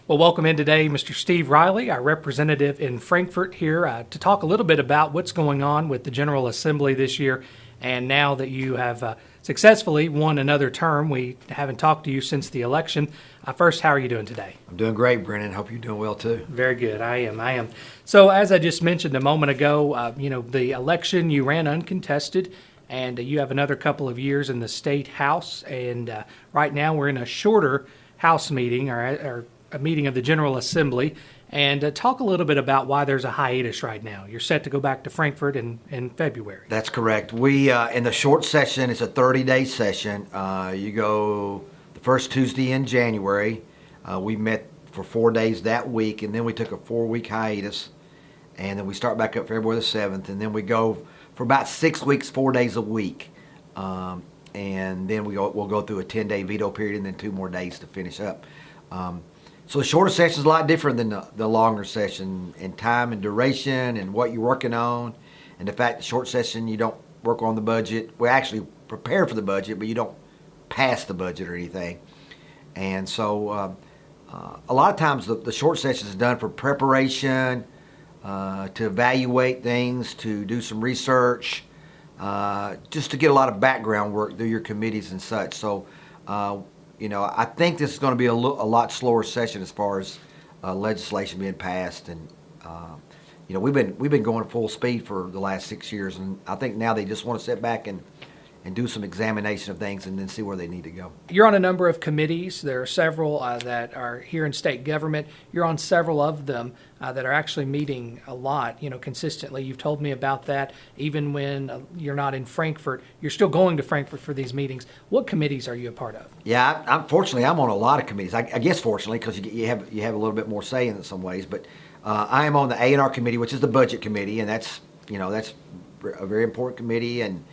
Well, welcome in today, Mr. Steve Riley, our representative in Frankfort here, to talk a little bit about what's going on with the General Assembly this year. And now that you have successfully won another term, we haven't talked to you since the election. First, how are you doing today? I'm doing great, Brennan. Hope you're doing well, too. Very good. I am. So as I just mentioned a moment ago, the election, you ran uncontested, and you have another couple of years in the state house. And right now we're in a shorter house meeting, or a meeting of the General Assembly, and talk a little bit about why there's a hiatus right now. You're set to go back to Frankfort in February. That's correct. We, in the short session, it's a 30-day session. You go the first Tuesday in January. We met for 4 days that week, and then we took a 4-week hiatus, and then we start back up February the 7th, and then we go for about 6 weeks, 4 days a week. And then we'll go through a 10-day veto period and then 2 more days to finish up. So the shorter session is a lot different than the longer session in time and duration and what you're working on. And the fact the short session, you don't work on the budget. We actually prepare for the budget, but you don't pass the budget or anything. And so a lot of times the short session is done for preparation, to evaluate things, to do some research, just to get a lot of background work through your committees and such. So I think this is going to be a lot slower session as far as legislation being passed, and we've been going full speed for the last 6 years, and I think now they just want to sit back and do some examination of things and then see where they need to go. You're on a number of committees. There are several that are here in state government. You're on several of them that are actually meeting a lot, consistently. You've told me about that. Even when you're not in Frankfort, you're still going to Frankfort for these meetings. What committees are you a part of? Yeah, I'm on a lot of committees. I guess fortunately, because you have a little bit more say in some ways. But I am on the A&R committee, which is the budget committee, and that's a very important committee, and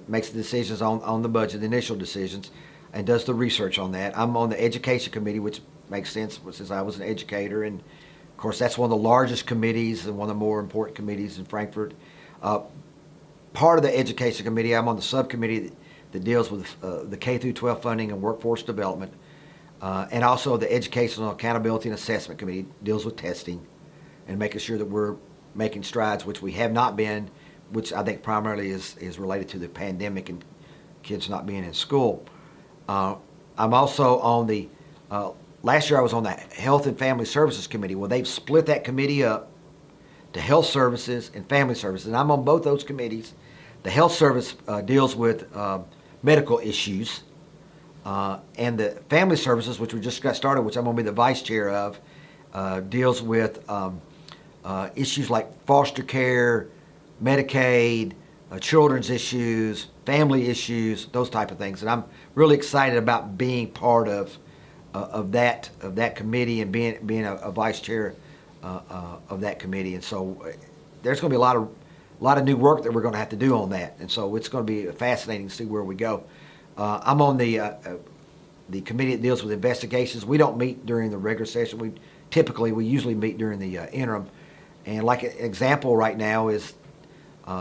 makes the decisions on the budget, the initial decisions, and does the research on that. I'm on the education committee, which makes sense since I was an educator, and of course that's one of the largest committees and one of the more important committees in Frankfort. Part of the education committee, I'm on the subcommittee that deals with the K-12 funding and workforce development, and also the educational accountability and assessment committee deals with testing and making sure that we're making strides, which we have not been, which I think primarily is related to the pandemic and kids not being in school. I'm also on the, last year I was on the Health and Family Services Committee. Well, they've split that committee up to Health Services and Family Services, and I'm on both those committees. The Health Service deals with medical issues, and the Family Services, which we just got started, which I'm going to be the vice chair of, deals with issues like foster care, Medicaid, children's issues, family issues, those type of things. And I'm really excited about being part of that committee and being a vice chair of that committee. And so there's going to be a lot of new work that we're going to have to do on that. And so it's going to be fascinating to see where we go. I'm on the committee that deals with investigations. We don't meet during the regular session. We usually meet during the interim. And like an example right now is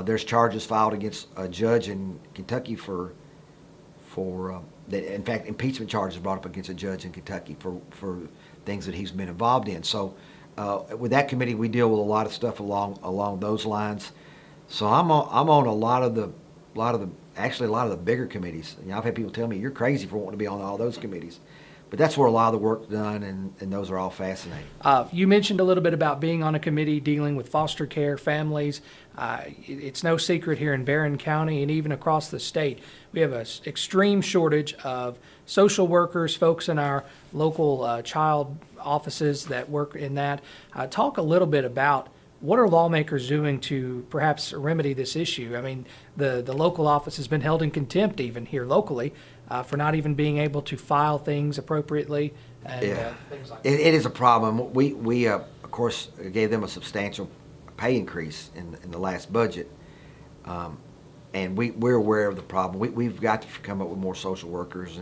there's charges filed against a judge in Kentucky for that. In fact, impeachment charges brought up against a judge in Kentucky for things that he's been involved in. So with that committee, we deal with a lot of stuff along those lines. So I'm on a lot of the bigger committees. I've had people tell me you're crazy for wanting to be on all those committees. But that's where a lot of the work's done, and those are all fascinating. You mentioned a little bit about being on a committee dealing with foster care families. It's no secret here in Barren County and even across the state, we have an extreme shortage of social workers, folks in our local child offices that work in that. Talk a little bit about what are lawmakers doing to perhaps remedy this issue? I mean, the local office has been held in contempt even here locally for not even being able to file things appropriately and things like that. It is a problem. We of course, gave them a substantial pay increase in the last budget, and we're aware of the problem. We've got to come up with more social workers,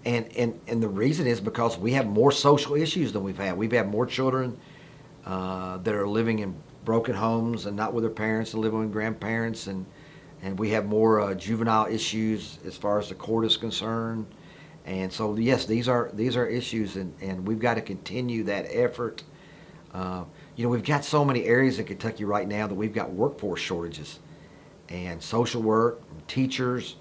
and the reason is because we have more social issues than we've had. We've had more children that are living in broken homes and not with their parents and living with grandparents, and we have more juvenile issues as far as the court is concerned, And so, yes, these are issues, and we've got to continue that effort. We've got so many areas in Kentucky right now that we've got workforce shortages, and social work, teachers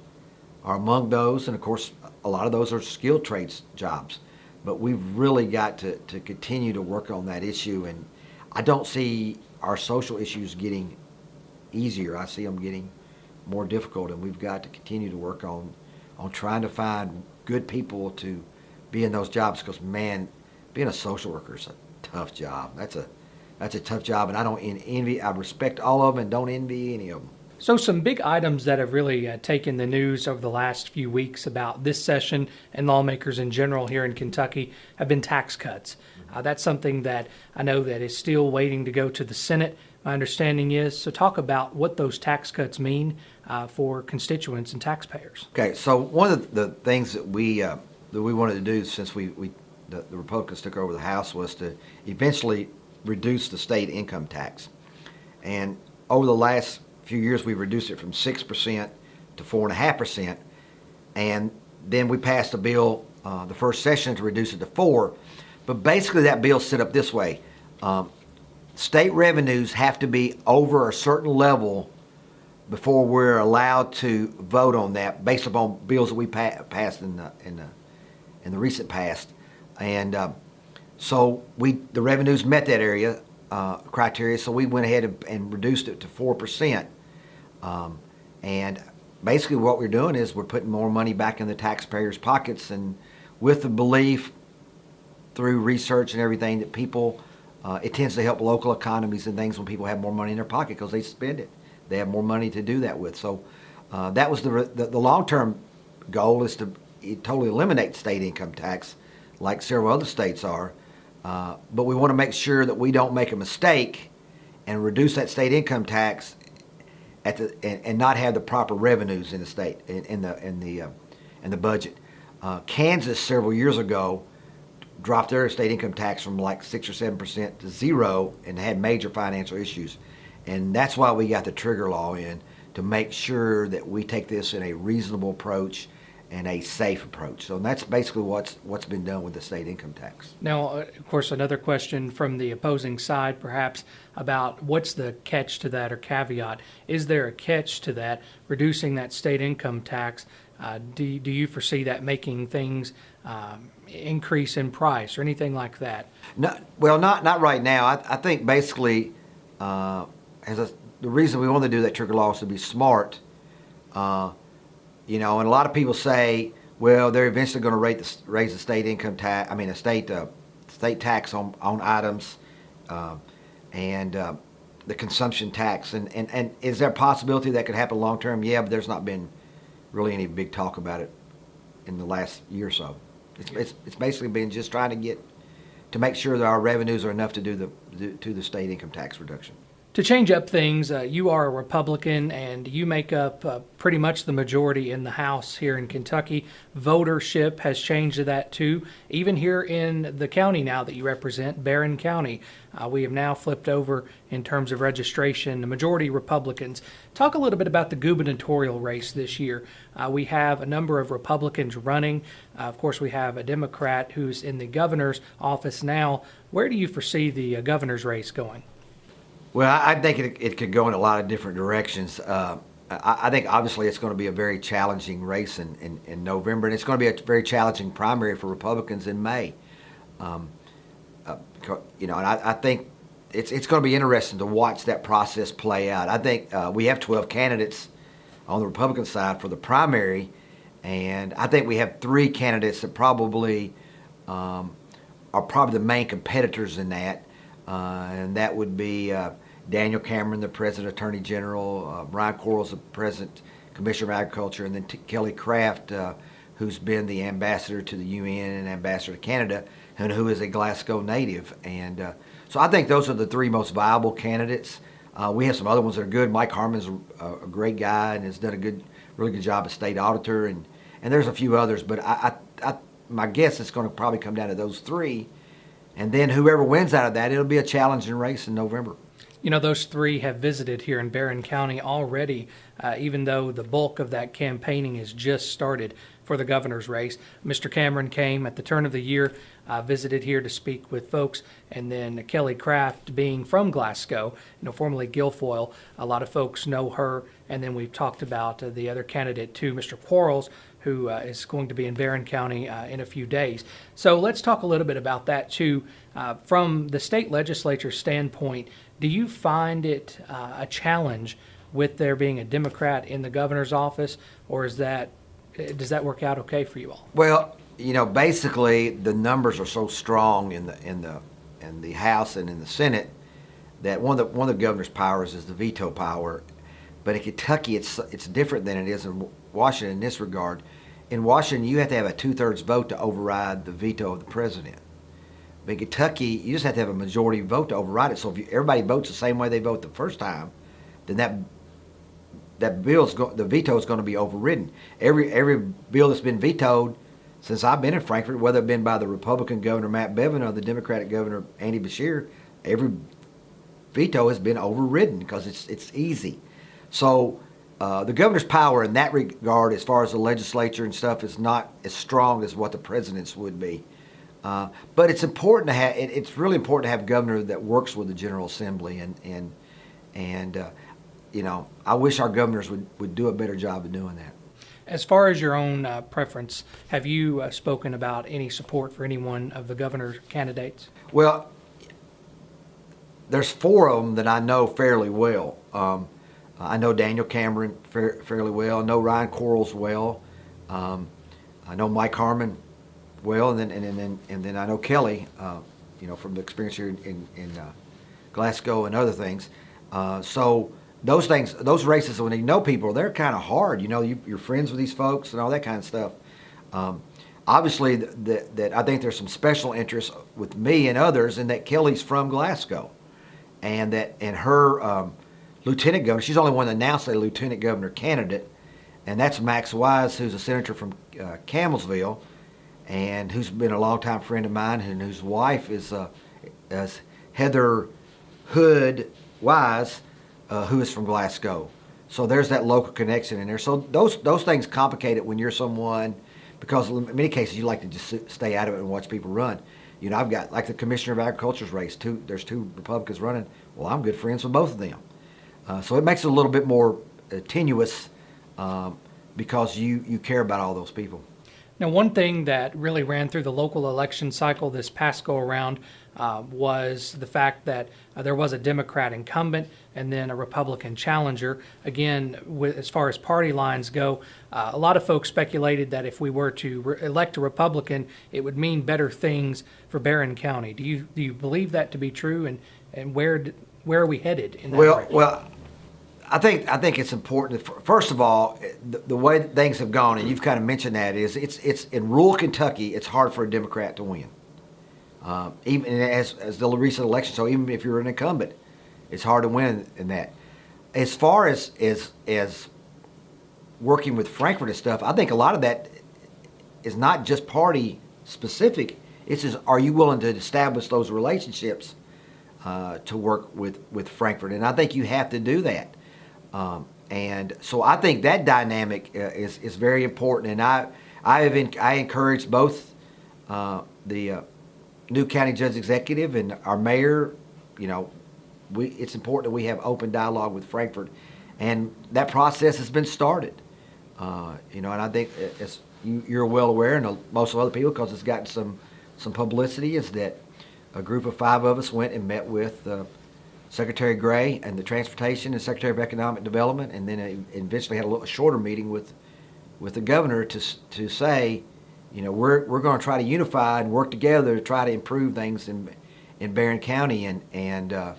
are among those, and of course, a lot of those are skilled trades jobs. But we've really got to continue to work on that issue, and I don't see our social issues getting easier. I see them getting more difficult, and we've got to continue to work on trying to find good people to be in those jobs, because, man, being a social worker is a tough job. That's a tough job, and I don't envy. I respect all of them and don't envy any of them. So some big items that have really taken the news over the last few weeks about this session and lawmakers in general here in Kentucky have been tax cuts. That's something that I know that is still waiting to go to the Senate, my understanding is. So talk about what those tax cuts mean for constituents and taxpayers. Okay, so one of the things that we wanted to do since the Republicans took over the House was to eventually reduce the state income tax. And over the last few years, we've reduced it from 6% to 4.5%, and then we passed a bill the first session to reduce it to 4%. But basically, that bill's set up this way: state revenues have to be over a certain level before we're allowed to vote on that, based upon bills that we passed in the recent past. And so the revenues met that area criteria, so we went ahead and reduced it to 4%. And basically what we're doing is we're putting more money back in the taxpayers' pockets, and with the belief through research and everything that people, it tends to help local economies and things when people have more money in their pocket because they spend it. They have more money to do that with. So that was the long-term goal, is to totally eliminate state income tax like several other states are. But we want to make sure that we don't make a mistake and reduce that state income tax and not have the proper revenues in the state in the budget. Kansas several years ago dropped their state income tax from like 6 or 7% to 0 and had major financial issues. And that's why we got the trigger law in, to make sure that we take this in a reasonable approach and a safe approach. So that's basically what's been done with the state income tax. Now, of course, another question from the opposing side, perhaps, about what's the catch to that or caveat. Is there a catch to that, reducing that state income tax? Do you foresee that making things increase in price or anything like that? No, well, not right now. I think basically, the reason we want to do that trigger law is to be smart. And a lot of people say, well, they're eventually going to raise the state income tax. I mean, a state tax on items, and the consumption tax. And is there a possibility that could happen long term? Yeah, but there's not been really any big talk about it in the last year or so. It's basically been just trying to make sure that our revenues are enough to do the state income tax reduction. To change up things, you are a Republican and you make up pretty much the majority in the House here in Kentucky. Votership has changed to that too. Even here in the county now that you represent, Barren County, we have now flipped over in terms of registration, the majority Republicans. Talk a little bit about the gubernatorial race this year. We have a number of Republicans running. Of course, we have a Democrat who's in the governor's office now. Where do you foresee the governor's race going? Well, I think it could go in a lot of different directions. I think obviously it's going to be a very challenging race in November, and it's going to be a very challenging primary for Republicans in May. And I think it's going to be interesting to watch that process play out. I think we have 12 candidates on the Republican side for the primary, and I think we have 3 candidates that probably are probably the main competitors in that. And that would be Daniel Cameron, the President Attorney General, Brian Quarles, the President Commissioner of Agriculture, and then Kelly Craft, who's been the ambassador to the UN and ambassador to Canada, and who is a Glasgow native. And so I think those are the 3 most viable candidates. We have some other ones that are good. Mike Harmon's a great guy and has done a really good job as state auditor, and there's a few others. But my guess is going to probably come down to those 3. And then whoever wins out of that, it'll be a challenging race in November. Those 3 have visited here in Barren County already, even though the bulk of that campaigning has just started. for the governor's race. Mr. Cameron came at the turn of the year, visited here to speak with folks, and then Kelly Craft, being from Glasgow, formerly Guilfoyle, a lot of folks know her. And then we've talked about the other candidate too, Mr. Quarles, who is going to be in Barren County in a few days. So let's talk a little bit about that too. From the state legislature standpoint, do you find it a challenge with there being a Democrat in the governor's office, or does that work out okay for you all? Well, basically the numbers are so strong in the House and in the Senate that one of the governor's powers is the veto power. But in Kentucky, it's different than it is in Washington in this regard. In Washington, you have to have a 2/3 vote to override the veto of the president. But in Kentucky, you just have to have a majority vote to override it. So if everybody votes the same way they vote the first time, then the veto is going to be overridden. Every bill that's been vetoed since I've been in Frankfort, whether it been by the Republican Governor Matt Bevin or the Democratic Governor Andy Beshear, every veto has been overridden because it's easy. So the governor's power in that regard, as far as the legislature and stuff, is not as strong as what the president's would be. But it's important to have. It's really important to have a governor that works with the General Assembly, and I wish our governors would do a better job of doing that. As far as your own preference, have you spoken about any support for any one of the governor's candidates? Well, there's 4 of them that I know fairly well. I know Daniel Cameron fairly well. I know Ryan Quarles well. I know Mike Harmon well, and then I know Kelly, from the experience here in Glasgow and other things. So those races, when you know people, they're kind of hard. You're friends with these folks and all that kind of stuff. Obviously, that I think there's some special interest with me and others in that Kelly's from Glasgow, and her lieutenant governor. She's the only one that announced a lieutenant governor candidate, and that's Max Wise, who's a senator from Camelsville, and who's been a longtime friend of mine, and whose wife is Heather Hood Wise, who is from Glasgow. So there's that local connection in there. So those things complicate it when you're someone, because in many cases you like to just stay out of it and watch people run. I've got, like, the Commissioner of Agriculture's race. There's 2 Republicans running. Well, I'm good friends with both of them. So it makes it a little bit more tenuous because you care about all those people. Now, one thing that really ran through the local election cycle this past go-around was the fact that there was a Democrat incumbent and then a Republican challenger. Again, as far as party lines go, a lot of folks speculated that if we were to elect a Republican, it would mean better things for Barren County. Do you believe that to be true, and where are we headed in that direction? Well, I think it's important. First of all, the way things have gone, and you've kind of mentioned that, is it's in rural Kentucky, it's hard for a Democrat to win. Even as the recent election, so even if you're an incumbent, it's hard to win in that. As far as working with Frankfort and stuff, I think a lot of that is not just party specific. It's just, are you willing to establish those relationships to work with Frankfort? And I think you have to do that. And so I think that dynamic is very important. And I encourage both the new county judge executive and our mayor. It's important that we have open dialogue with Frankfort, and that process has been started. And I think as you're well aware, and most of other people, because it's gotten some publicity, is that a group of 5 of us went and met with Secretary Gray and the Transportation and Secretary of Economic Development, and then eventually had a little shorter meeting with the governor to say, we're going to try to unify and work together to try to improve things in Barren County, and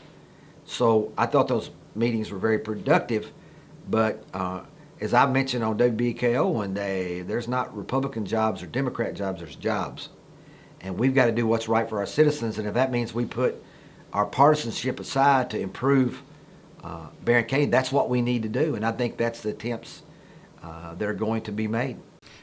so I thought those meetings were very productive. But as I mentioned on WBKO one day, there's not Republican jobs or Democrat jobs, there's jobs, and we've got to do what's right for our citizens. And if that means we put our partisanship aside to improve Barren County, that's what we need to do. And I think that's the attempts that are going to be made.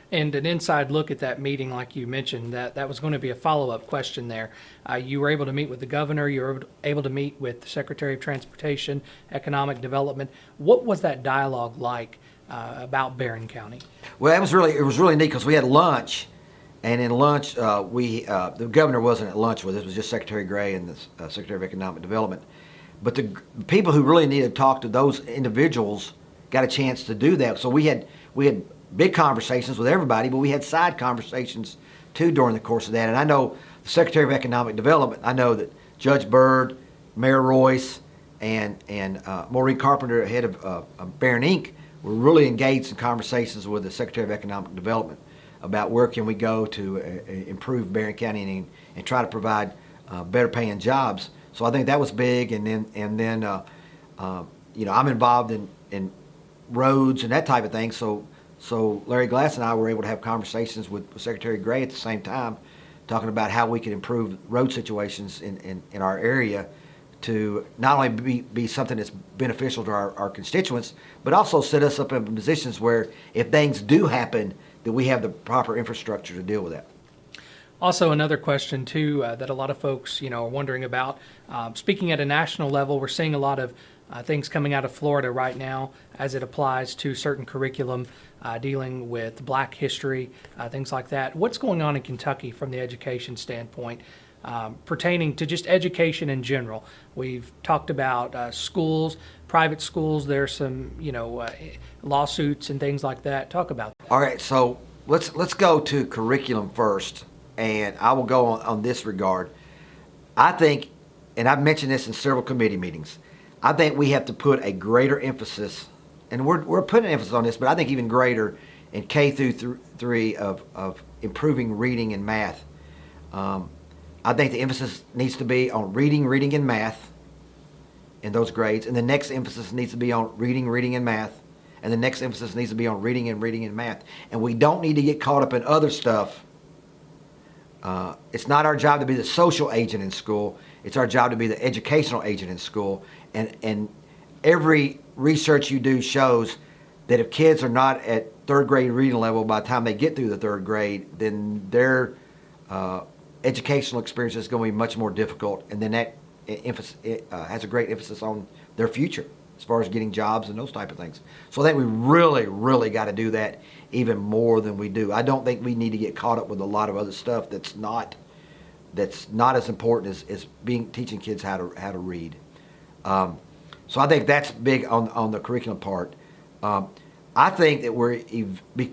And an inside look at that meeting, like you mentioned, that was going to be a follow-up question there. You were able to meet with the governor. You were able to meet with the Secretary of Transportation, Economic Development. What was that dialogue like about Barren County. Well, it was really neat because we had lunch, and in lunch the governor wasn't at lunch with us. It was just Secretary Gray and the Secretary of Economic Development. But the people who really needed to talk to those individuals got a chance to do that. So we had big conversations with everybody, but we had side conversations too during the course of that. And I know the Secretary of Economic Development. I know that Judge Byrd, Mayor Royce, and Maureen Carpenter, head of Barren Inc., were really engaged in conversations with the Secretary of Economic Development about where can we go to improve Barren County and try to provide better paying jobs. So I think that was big. And then I'm involved in roads and that type of thing. So Larry Glass and I were able to have conversations with Secretary Gray at the same time, talking about how we could improve road situations in our area to not only be something that's beneficial to our constituents, but also set us up in positions where if things do happen, that we have the proper infrastructure to deal with that. Also, another question too that a lot of folks, are wondering about. Speaking at a national level, we're seeing a lot of things coming out of Florida right now as it applies to certain curriculum dealing with Black history, things like that. What's going on in Kentucky from the education standpoint pertaining to just education in general? We've talked about schools, private schools. There's some, lawsuits and things like that. Talk about that. All right, so let's go to curriculum first. And I will go on this regard. I think, and I've mentioned this in several committee meetings, I think we have to put a greater emphasis, and we're putting emphasis on this, but I think even greater in K through 3 of improving reading and math. I think the emphasis needs to be on reading, and math in those grades, and the next emphasis needs to be on reading, and math, and the next emphasis needs to be on reading and math. And we don't need to get caught up in other stuff. It's not our job to be the social agent in school. It's our job to be the educational agent in school. And every research you do shows that if kids are not at third grade reading level by the time they get through the third grade, then their educational experience is going to be much more difficult. And then that has a great emphasis on their future as far as getting jobs and those type of things. So I think we really got to do that even more than we do. I don't think we need to get caught up with a lot of other stuff that's not as important as teaching kids how to read. So I think that's big on the curriculum part. I think that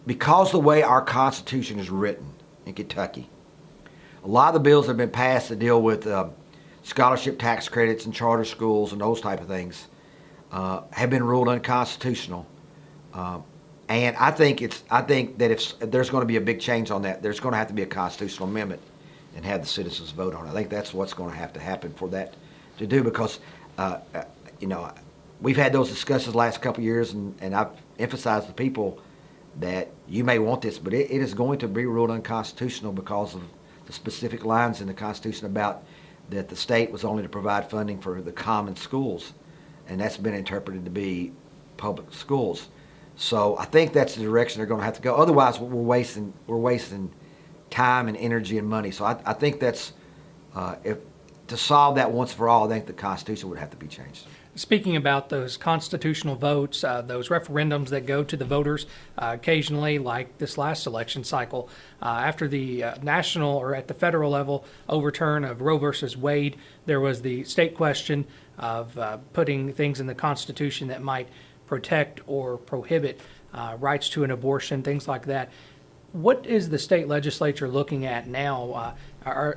because the way our Constitution is written in Kentucky, a lot of the bills that have been passed to deal with scholarship tax credits and charter schools and those type of things have been ruled unconstitutional. And I think that if there's going to be a big change on that, there's going to have to be a constitutional amendment and have the citizens vote on it. I think that's what's going to have to happen for that to do, because we've had those discussions the last couple of years, and I've emphasized to people that you may want this, but it is going to be ruled unconstitutional because of the specific lines in the Constitution about that the state was only to provide funding for the common schools, and that's been interpreted to be public schools. So I think that's the direction they're going to have to go. Otherwise, we're wasting time and energy and money. So I think that's to solve that once for all, I think the Constitution would have to be changed. Speaking about those constitutional votes, those referendums that go to the voters occasionally, like this last election cycle, after the national or at the federal level overturn of Roe versus Wade, there was the state question of putting things in the Constitution that might protect or prohibit rights to an abortion, things like that. What is the state legislature looking at now?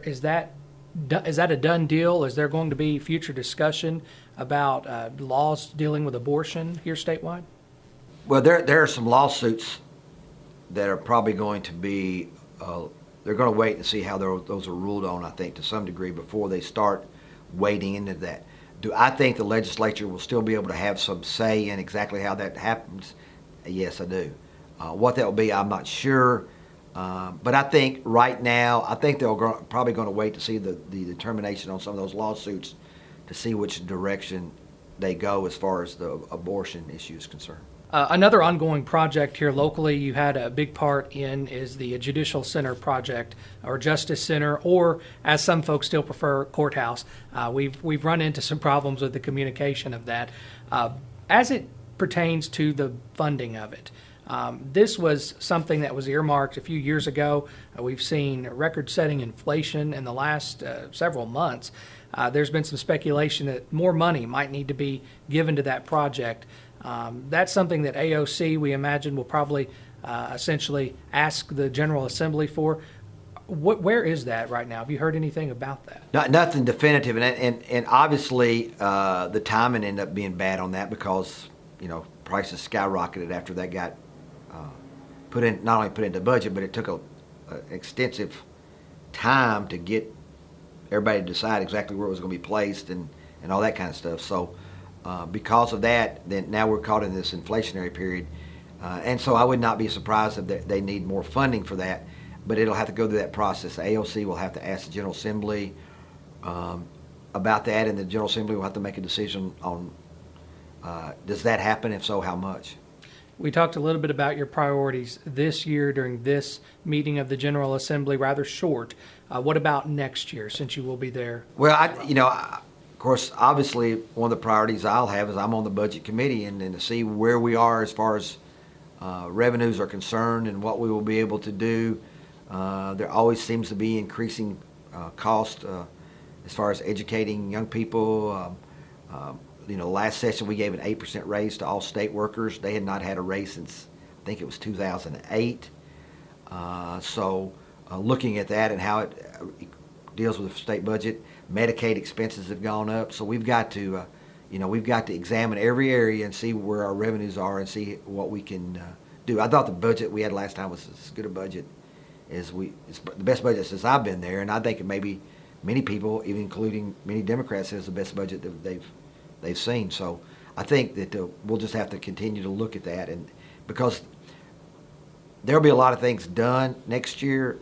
Is that a done deal? Is there going to be future discussion about laws dealing with abortion here statewide? Well, there are some lawsuits that are probably going to be, they're going to wait and see how those are ruled on, I think, to some degree before they start wading into that. Do I think the legislature will still be able to have some say in exactly how that happens? Yes, I do. What that will be, I'm not sure. But I think right now, I think they're probably going to wait to see the determination on some of those lawsuits to see which direction they go as far as the abortion issue is concerned. Another ongoing project here locally you had a big part in is the Judicial Center project, or Justice Center, or as some folks still prefer, courthouse. We've run into some problems with the communication of that. As it pertains to the funding of it. This was something that was earmarked a few years ago. We've seen record-setting inflation in the last several months. There's been some speculation that more money might need to be given to that project. That's something that AOC, we imagine, will probably essentially ask the General Assembly for. Where is that right now? Have you heard anything about that? Nothing definitive, and obviously the timing ended up being bad on that because prices skyrocketed after that got not only put into budget, but it took an extensive time to get everybody to decide exactly where it was going to be placed and all that kind of stuff. So because of that, then now we're caught in this inflationary period, and so I would not be surprised if they need more funding for that. But it'll have to go through that process. The AOC will have to ask the General Assembly about that, and the General Assembly will have to make a decision on does that happen? If so, how much? We talked a little bit about your priorities this year during this meeting of the General Assembly, rather short. What about next year, since you will be there? Well, of course, obviously, one of the priorities I'll have is I'm on the Budget Committee, and to see where we are as far as revenues are concerned and what we will be able to do. There always seems to be increasing cost as far as educating young people. Last session we gave an 8% raise to all state workers. They had not had a raise since I think it was 2008. So looking at that and how it deals with the state budget, Medicaid expenses have gone up. So we've got to examine every area and see where our revenues are and see what we can do. I thought the budget we had last time was as good a budget it's the best budget since I've been there, and I think maybe many people, even including many Democrats, says the best budget that they've seen. So I think that we'll just have to continue to look at that, and because there'll be a lot of things done next year,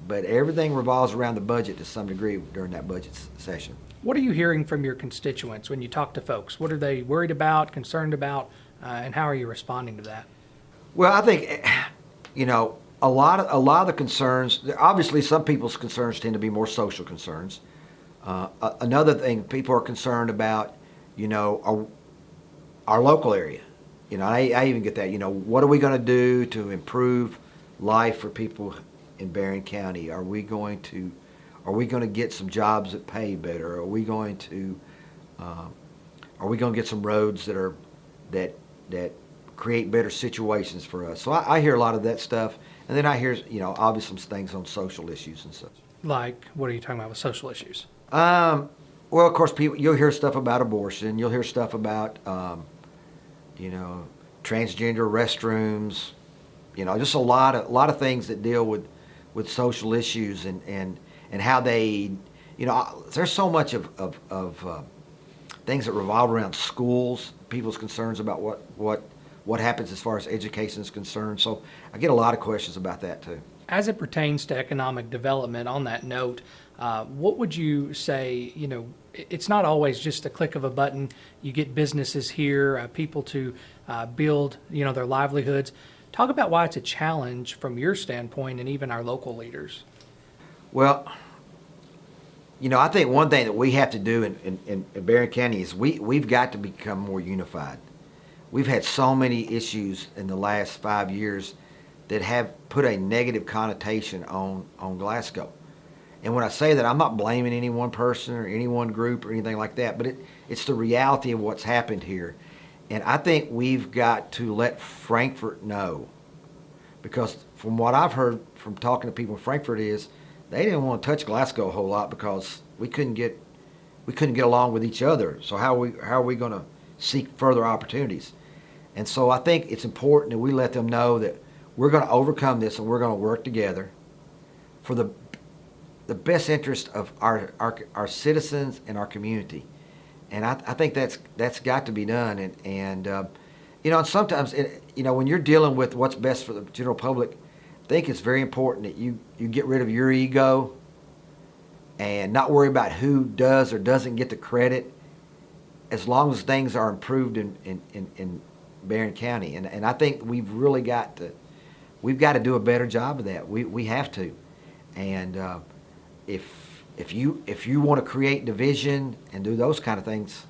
but everything revolves around the budget to some degree during that budget session. What are you hearing from your constituents when you talk to folks? What are they worried about, concerned about, and how are you responding to that? Well, I think a lot of the concerns, obviously some people's concerns tend to be more social concerns. Another thing people are concerned about, our local area. I even get that, what are we going to do to improve life for people in Barren County? Are we going to get some jobs that pay better? Are we going to get some roads that create better situations for us? So I hear a lot of that stuff. And then I hear, obviously some things on social issues and such. Like, what are you talking about with social issues? Well, of course, you'll hear stuff about abortion. You'll hear stuff about, transgender restrooms. Just a lot of things that deal with social issues and how they, there's so much of things that revolve around schools, people's concerns about what happens as far as education is concerned. So I get a lot of questions about that too. As it pertains to economic development, on that note, what would you say, it's not always just a click of a button. You get businesses here, people to build, their livelihoods. Talk about why it's a challenge from your standpoint and even our local leaders. Well, I think one thing that we have to do in Barren County is we've got to become more unified. We've had so many issues in the last 5 years that have put a negative connotation on Glasgow. And when I say that, I'm not blaming any one person or any one group or anything like that, but it's the reality of what's happened here. And I think we've got to let Frankfort know, because from what I've heard from talking to people in Frankfort is they didn't want to touch Glasgow a whole lot because we couldn't get along with each other. So how are we going to seek further opportunities? And so I think it's important that we let them know that we're going to overcome this and we're going to work together for the best interest of our citizens and our community. And I think that's got to be done. And sometimes, when you're dealing with what's best for the general public, I think it's very important that you get rid of your ego and not worry about who does or doesn't get the credit, as long as things are improved in Barren County. And I think we've really got to do a better job of that. We have to. And if you want to create division and do those kind of things,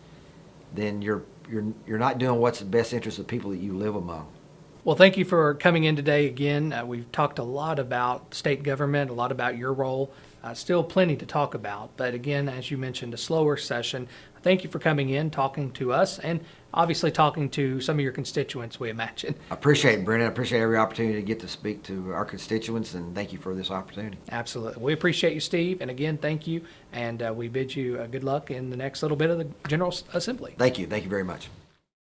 then you're you're not doing what's the best interest of the people that you live among. Well, thank you for coming in today again. We've talked a lot about state government, a lot about your role. Still plenty to talk about. But again, as you mentioned, a slower session. Thank you for coming in, talking to us, and obviously talking to some of your constituents, we imagine. I appreciate it, Brennan. I appreciate every opportunity to get to speak to our constituents, and thank you for this opportunity. Absolutely. We appreciate you, Steve. And again, thank you. And we bid you good luck in the next little bit of the General Assembly. Thank you. Thank you very much.